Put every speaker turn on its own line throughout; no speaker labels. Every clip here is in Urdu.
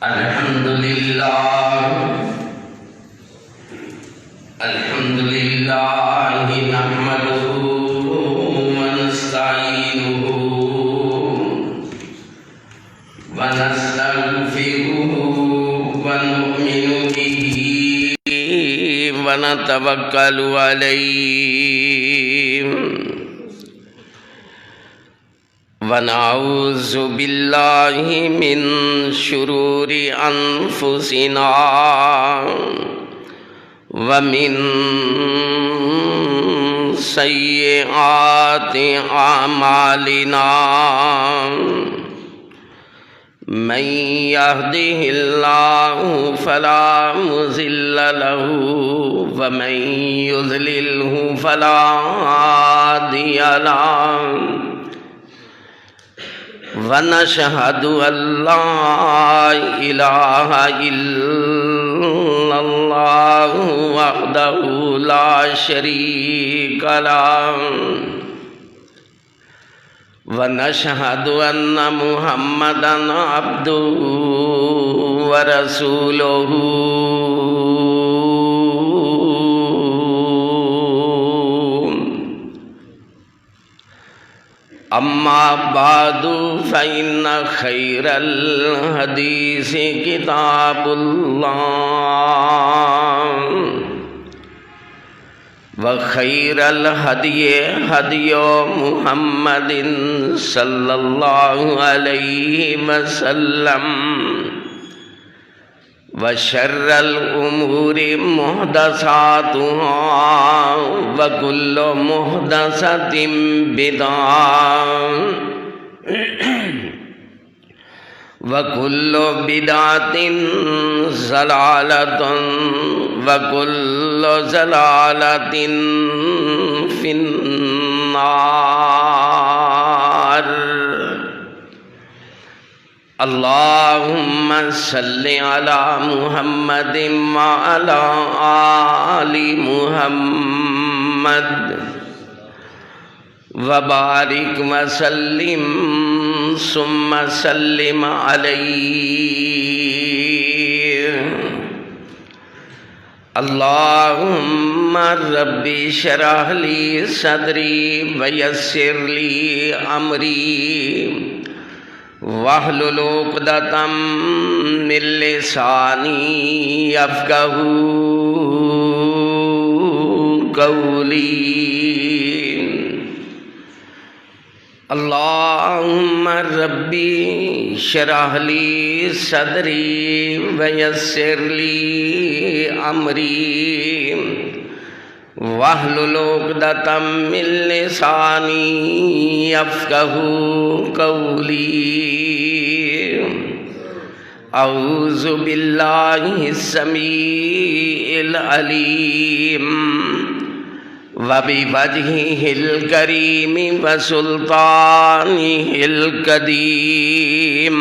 الحمد لله نحمده ونستعينه ونستغفره ونؤمن به ونتوكل عليه ونعوذ بالله من شرور أنفسنا ومن سيئات أعمالنا من يهده الله فلا مضل له ومن يضلله فلا هادي له ونشهد أن لا إله إلا الله وحده لا شريك له ونشهد أن محمدًا عبده ورسوله أما بعد فإن خير الحديث كتاب الله وخير الهدي هدي محمد صلى الله عليه وسلم وشر الأمور محدثاتها وكل محدثة بدعة وكل بدعة ضلالة وكل ضلالة في النار اللهم صل على محمد وعلى آل محمد وبارك وسلم ثم سلم عليه اللهم رب اشرح لي صدري ويسر لي أمري واحلل عقدة من لساني يفقهوا قولي اللهم ربي اشرح لي صدري ويسر لي أمري واحلل عقدة من لساني يفقهوا قولي أعوذ بالله السميع العليم وبوجهه الكريم وسلطانه القديم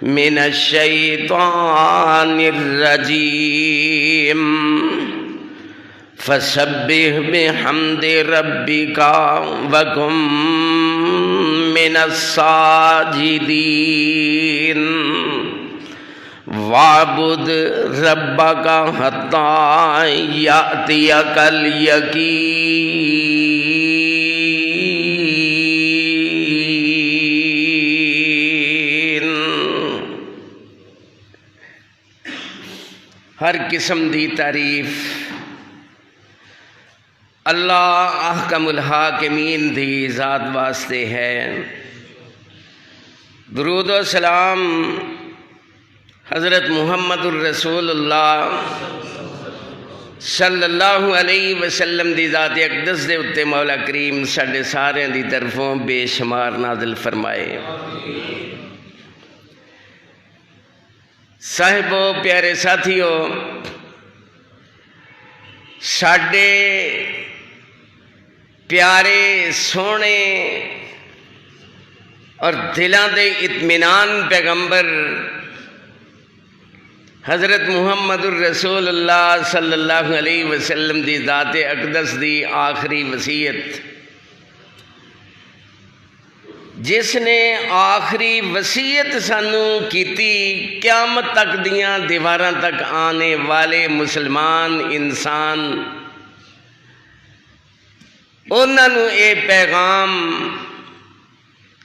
من الشيطان الرجيم فسبح بحمد ربك وكن من الساجدين واعبد ربك حتى يأتيك اليقين ہر قسم دی تعریف اللہ احکم الحاکمین دی ذات واسطے ہے۔ درود و سلام حضرت محمد الرسول اللہ صلی اللہ علیہ وسلم دی ذات اقدس دے اتے مولا کریم ساڈے سارے دی طرفوں بے شمار نازل فرمائے۔ صاحبو پیارے ساتھیو، ساڈے پیارے سونے اور دلاں دے اطمینان پیغمبر حضرت محمد الرسول اللہ صلی اللہ علیہ وسلم دی ذات اقدس دی آخری وصیت جس نے آخری وصیت سانو کیتی قیامت تک دیاں دیواراں تک آنے والے مسلمان انسان، انہاں نو اے پیغام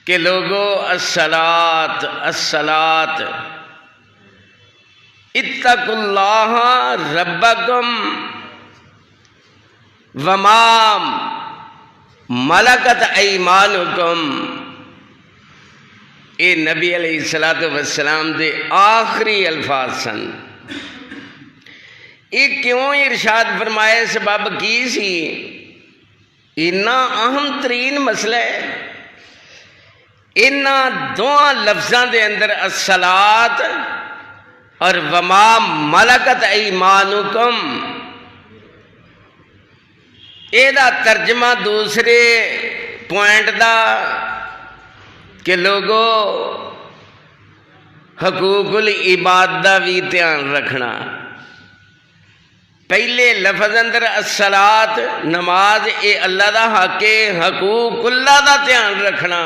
کہ لوگو الصلاۃ الصلاۃ اتقوا اللہ ربکم وما ملکت ایمانکم، اے نبی علیہ السلام دے آخری الفاظ سن۔ یہ کیوں ارشاد فرمائے؟ سبب کی سی؟ اتنا اہم ترین مسئلہ ہے، انہاں دونوں لفظاں دے اندر الصلاۃ اور وما ملکت ایمانکم، اے دا ترجمہ دوسرے پوائنٹ دا کہ لوگو حقوق العباد دا بھی دھیان رکھنا۔ پہلے لفظ اندر الصلاۃ نماز، اے اللہ دا حق ہے، حقوق اللہ دا دھیان رکھنا،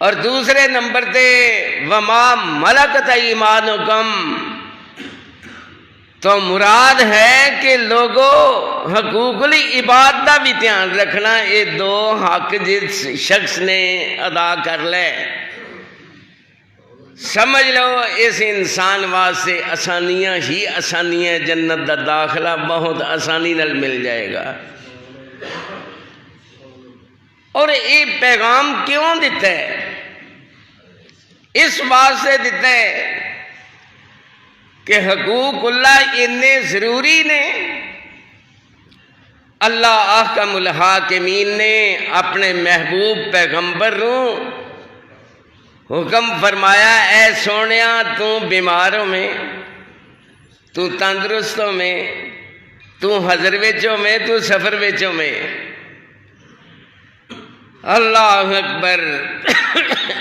اور دوسرے نمبر تے وما ملکت ایمانکم، تو مراد ہے کہ لوگو حقوق العباد دا بھی دھیان رکھنا۔ یہ دو حق جس شخص نے ادا کر لے، سمجھ لو اس انسان واسطے آسانیاں ہی آسانیاں، جنت دا داخلہ بہت آسانی نال مل جائے گا۔ اور یہ پیغام کیوں دیتا ہے؟ اس واسطے دیتا ہے کہ حقوق اللہ اتنے ضروری نے۔ اللہ احکم الحاکمین نے اپنے محبوب پیغمبر نو حکم فرمایا، اے سونیا تو بیماروں میں، تو تندرستوں میں، تو حضر وچوں میں، تو سفر وچوں میں، اللہ اکبر۔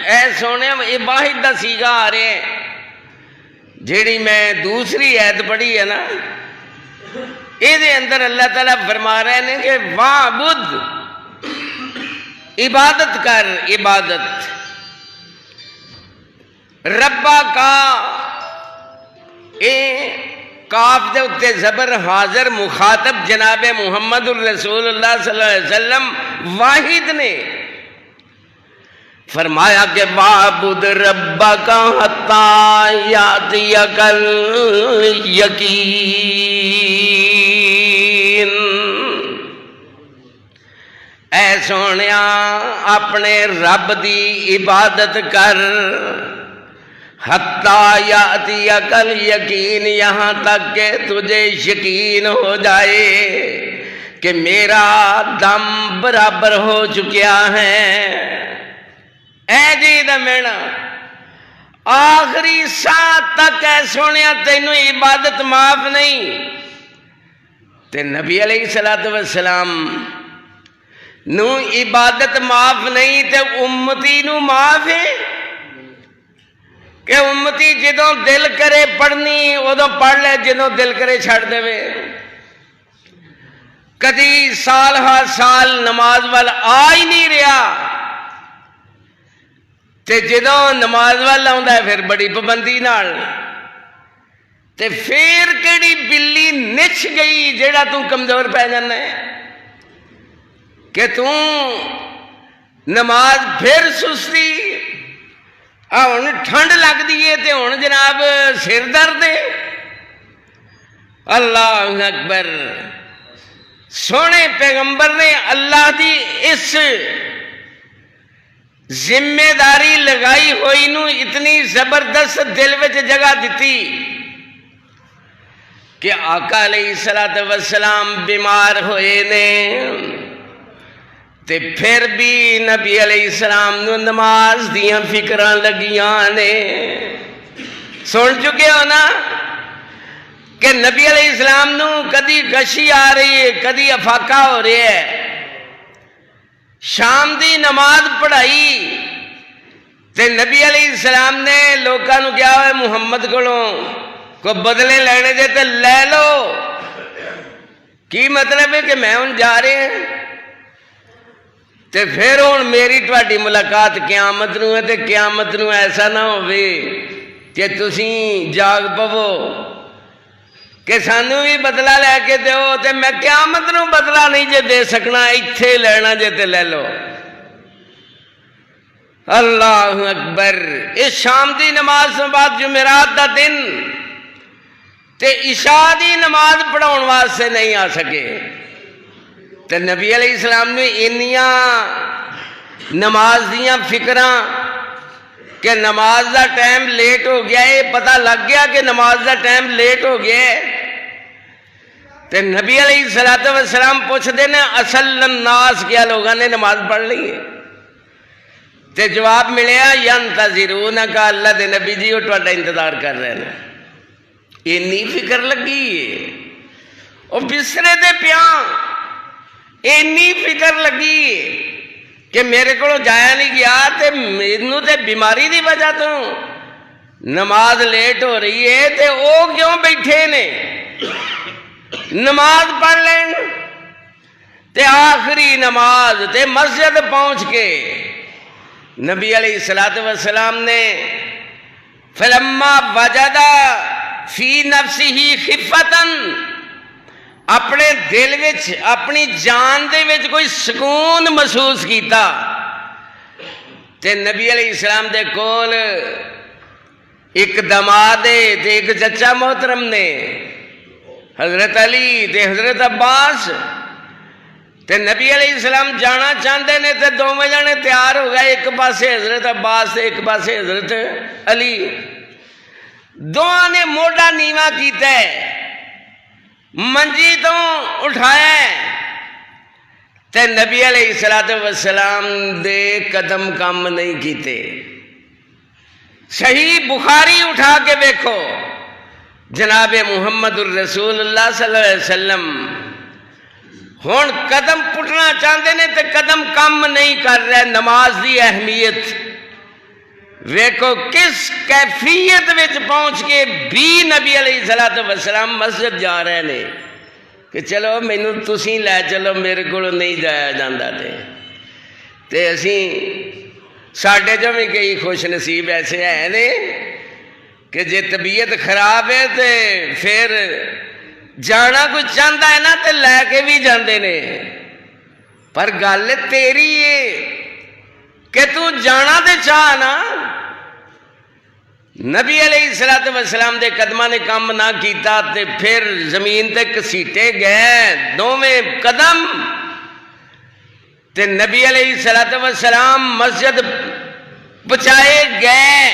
اے سونے یہ واحد دا سیگا آ رہے ہیں، جیڑی میں دوسری آیت پڑھی ہے نا، یہ اندر اللہ تعالیٰ فرما رہے ہیں کہ وَاعْبُدْ، عبادت کر، عبادت ربا کا، اے کاف دے اتے زبر حاضر، مخاطب جناب محمد الرسول اللہ صلی اللہ علیہ وسلم واحد نے فرمایا کہ وَاعْبُدْ رَبَّكَ حَتَّى يَأْتِيَكَ الْيَقِينُ، اے سونیا اپنے رب دی عبادت کر، حَتَّى يَأْتِيَكَ الْيَقِينُ، یہاں تک کہ تجھے یقین ہو جائے کہ میرا دم برابر ہو چکیا ہے۔ اے جی دمینا آخری ساتھ تک اے سونیا تینوں عبادت معاف نہیں، تے نبی علیہ السلام نو عبادت معاف نہیں، تے امتی نو معاف ہے کہ امتی جدوں دل کرے پڑھنی ادوں پڑھ لے، جدوں دل کرے چھڑ دے۔ کدی سال ہر سال نماز وال آ ہی نہیں رہا، تے جدوں نماز وال آوندا ہے پھر بڑی پابندی نال، تے پھر کیڑی بلی نچ گئی جیڑا تو کمزور پہ جانا ہے کہ تو نماز پھر سستی، ہن ٹھنڈ لگ دیے تے ہن جناب سر درد ہے۔ اللہ اکبر۔ سونے پیغمبر نے اللہ دی اس ذمہ داری لگائی ہوئی نو اتنی زبردست دل وچ جگہ دیتی کہ آقا علیہ السلام بیمار ہوئے نے، تے پھر بھی نبی علیہ السلام نو نماز دیاں فکراں لگیاں نے۔ سن چکے ہو نا کہ نبی علیہ السلام نو کدی غشی آ رہی ہے، کدی افاقہ ہو رہا ہے، شام دی نماز پڑھائی تے نبی علیہ السلام نے لوکاں نو کیا ہوئے محمد کو بدلے لینے دے تے لے لو۔ کی مطلب ہے کہ میں ان جا رہے ہیں تے پھر ہوں میری تہاڈی ملاقات قیامت نو ہے تے قیامت نو ایسا نہ ہوئے کہ تسی جاگ پو کہ سانو بھی بدلہ لے کے دیو تے میں قیامت نو بدلہ نہیں جے دے سکنا، ایتھے لینا جے تے لے لو۔ اللہ اکبر۔ اس شام دی نماز تو بعد جمعرات دا دن تے عشاء دی نماز پڑھاؤن واسطے نہیں آ سکے تے نبی علیہ السلام نے انیاں نماز دیاں فکراں کہ نماز دا ٹائم لیٹ ہو گیا ہے، پتہ لگ گیا کہ نماز دا ٹائم لیٹ ہو گیا ہے تے نبی علیہ السلام پوچھتے ہیں اصل الناس کیا لوگوں نے نماز پڑھ لی ہے؟ تے جواب ملیا ینتظرونک، اللہ دے نبی جی وہ تہاڈا انتظار کر رہے ہیں۔ اینی فکر لگی ہے وہ بسترے تے پیاں، اینی فکر لگی ہے کہ میرے کو جایا نہیں گیا تے مینوں تے بیماری دی وجہ تو نماز لیٹ ہو رہی ہے تے او کیوں بیٹھے نے، نماز پڑھ لین تے آخری نماز تے مسجد پہنچ کے نبی علیہ السلام نے فلما وجد فی نفسہ خفتن، اپنے دل وچ اپنی جان دے وچ کوئی سکون محسوس کیتا تے نبی علیہ السلام دے کول ایک دماد تے ایک چچا محترم نے، حضرت علی تے حضرت عباس تے نبی علیہ السلام جانا چاہتے نے تے دونوں جانے تیار ہو گئے، ایک پاسے حضرت عباس تے ایک پاسے حضرت علی، دونوں نے موڈا نیواں کیتا ہے، منجی تو اٹھایا ہے تے نبی علیہ السلام دے قدم کم نہیں کیتے۔ صحیح بخاری اٹھا کے دیکھو، جناب محمد الرسول اللہ صلی اللہ علیہ وسلم ہون قدم پٹنا چاہتے ہیں تے قدم کم نہیں کر رہے۔ نماز دی اہمیت ویکھو کس کیفیت وچ پہنچ کے بھی نبی علیہ السلام مسجد جا رہے ہیں کہ چلو مینوں تسی لے چلو، میرے کو نہیں جایا جاندہ تے اسی ساڈے جو بھی کئی خوش نصیب ایسے ہیں نے کہ جے طبیعت خراب ہے تے پھر جانا کوئی چاہتا ہے نا تے لے کے بھی جاندے نے، پر گل تیری ہے کہ تو جانا تے چاہ نا۔ نبی علیہ السلام دے قدمہ نے کام نہ کیتا تے پھر زمین تے کسیٹے گئے دوویں قدم تے نبی علیہ السلام مسجد پہنچائے گئے۔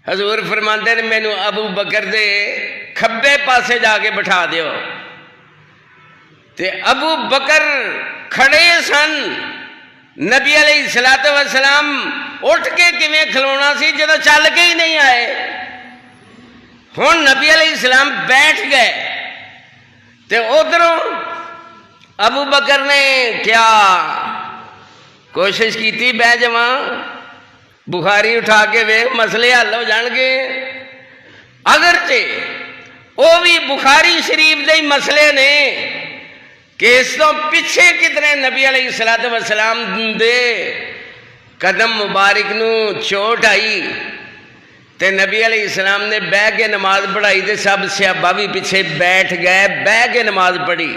حضور فرماندے نے مینوں ابو بکر دے کھبے پاسے جا کے بٹھا دیو تے ابو بکر کھڑے سن، نبی علیہ السلام اٹھ کے کیویں کھلونا سی جدوں چل کے ہی نہیں آئے، ہن نبی علیہ السلام بیٹھ گئے تے ادھروں ابو بکر نے کیا کوشش کیتی بہ جاواں، بخاری اٹھا کے ویکھ مسئلے حل ہو جان گے، اگرچہ وہ بھی بخاری شریف دے مسئلے نے کہ اس تو پیچھے کتنے نبی علیہ السلام دے قدم مبارک نو چوٹ آئی تے نبی علیہ السلام نے بہ کے نماز پڑھائی تے سب صحابہ بھی پیچھے بیٹھ گئے، بہ کے نماز پڑھی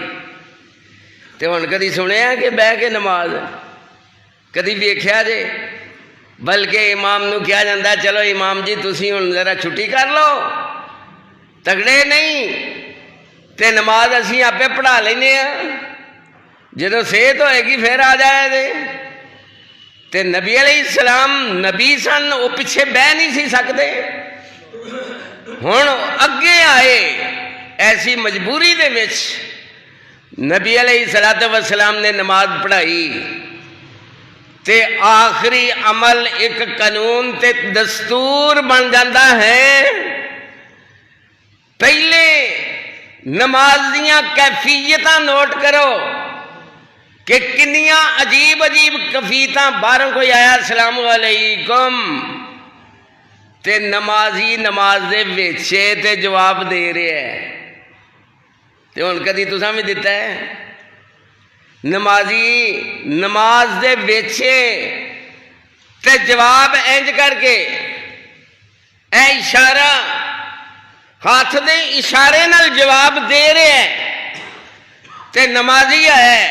تے ہن کدی سنیا کہ بہ کے نماز کدی ویکھیا جے؟ بلکہ امام نو کیا جاندہ چلو امام جی تسی ہن ذرا چھٹی کر لو، تگڑے نہیں تے نماز اسی آپ پڑھا لینے ہیں، جدو صحت ہوئے گی پھر آ جائے دے تے نبی علیہ السلام نبی سن، وہ پیچھے بہ نہیں سی سکتے، ہن اگے آئے ایسی مجبوری دے وچ نبی علیہ السلام نے نماز پڑھائی تے آخری عمل ایک قانون تے دستور بن جاندہ ہے۔ پہلے نماز دیاں کیفیتاں نوٹ کرو کہ کنیاں عجیب عجیب کیفیتاں، باہروں کوئی آیا السلام علیکم تے نمازی نماز دے وچے تے جواب دے رہے ہیں تے ہن کدی تساں بھی دیتا ہے؟ نمازی نماز دے ویچے تے جواب انج کر کے اے اشارہ ہاتھ دے اشارے نال جواب دے رہے ہیں تے نمازی ہے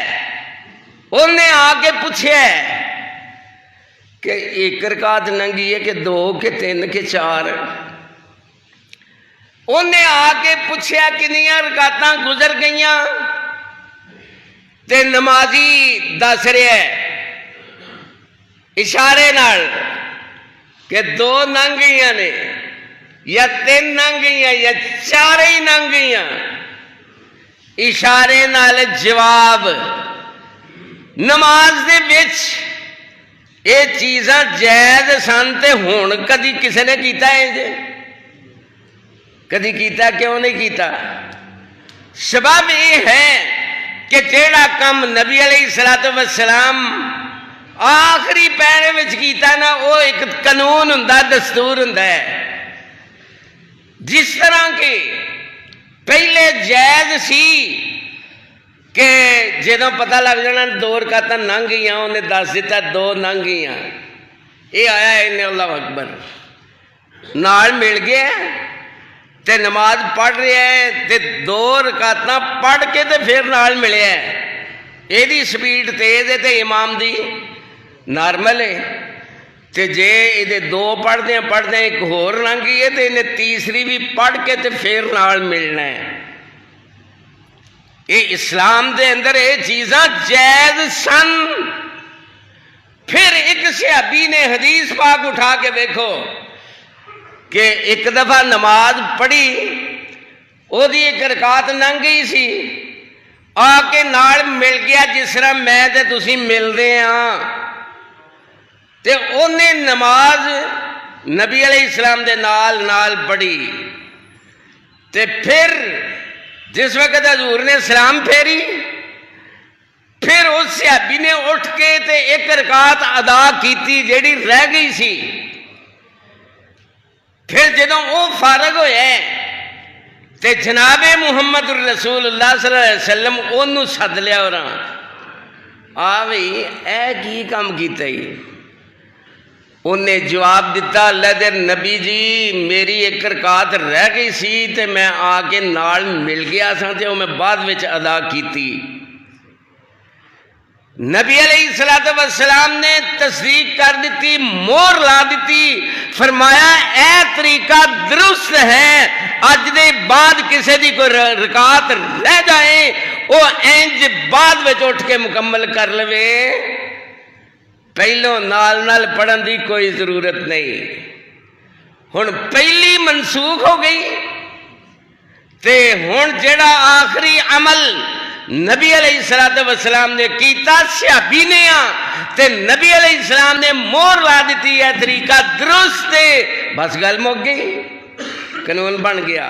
انہیں آ کے پوچھے کہ ایک رکعت ننگی ہے کہ دو کہ تین کہ چار انہیں آ کے پوچھا کنیاں رکعتاں گزر گئیاں تے نمازی دس رہا ہے اشارے نال کہ دو لنگ گئیاں نے یا تین لنگ گئیاں یا چار ہی لنگ گئیاں اشارے نال جواب نماز دے وچ اے چیزاں جائز سن تے ہون کدی کسی نے کیتا ہے جے کدی کیتا کیوں نہیں کیتا سبب یہ ہے کہ جیڑا کم نبی علیہ السلام آخری پیرے وچ کیتا نا وہ ایک قانون ہوندا دستور ہوندا ہے جس طرح کے پہلے جائز سی کہ جدوں پتہ لگ جانا دو رکعتاں لنگ گئیاں انہیں دس دیتا دو لنگ گئیاں یہ آیا انہیں اللہ اکبر نال مل گیا تے نماز پڑھ رہا ہے تے دو رکعتاں پڑھ کے تے پھر نال ملیا ہے یہ دی سپیڈ تیز ہے تے امام دی نارمل ہے تے جے یہ دو پڑھدے ایک ہور لنگ گئی ہے تے انہیں تیسری بھی پڑھ کے تے پھر نال ملنا ہے یہ اسلام دے اندر یہ چیزاں جائز سن پھر ایک صحابی نے حدیث پاک اٹھا کے دیکھو کہ ایک دفعہ نماز پڑھی وہ دی ایک رکعت لنگ گئی سی آ کے نال مل گیا جس طرح میں تے تسی ملدے ہاں تے انہیں نماز نبی علیہ السلام دے نال پڑھی تے پھر جس وقت حضور نے سلام پھیری پھر اس صحابی نے اٹھ کے تے ایک رکعت ادا کیتی جیڑی رہ گئی سی پھر جدوں وہ فارغ ہوئے تے جناب محمد رسول اللہ صلی اللہ علیہ وسلم انہوں سد لیا اور آ بھئی اے کی کام کیتا ہی انہیں جواب دیتا اللہ دے نبی جی میری ایک رکعت رہ گئی سی تے میں آ کے نال مل گیا سا تے وہ میں بعد وچ ادا کیتی نبی علیہ السلام نے تصدیق کر دیتی مور لا دیتی فرمایا اے طریقہ درست ہے اج دے بعد کسی دی کوئی رکعت رہ جائے وہ انج بعد وچ اٹھ کے مکمل کر لوے پہلو نال پڑھن دی کوئی ضرورت نہیں ہن پہلی منسوخ ہو گئی تے ہن جڑا آخری عمل نبی علیہ السلام نے کیتا صحابی نے تے نبی علیہ السلام نے مور لا دیتی ہے طریقہ درست ہے بس گل مک گئی قانون بن گیا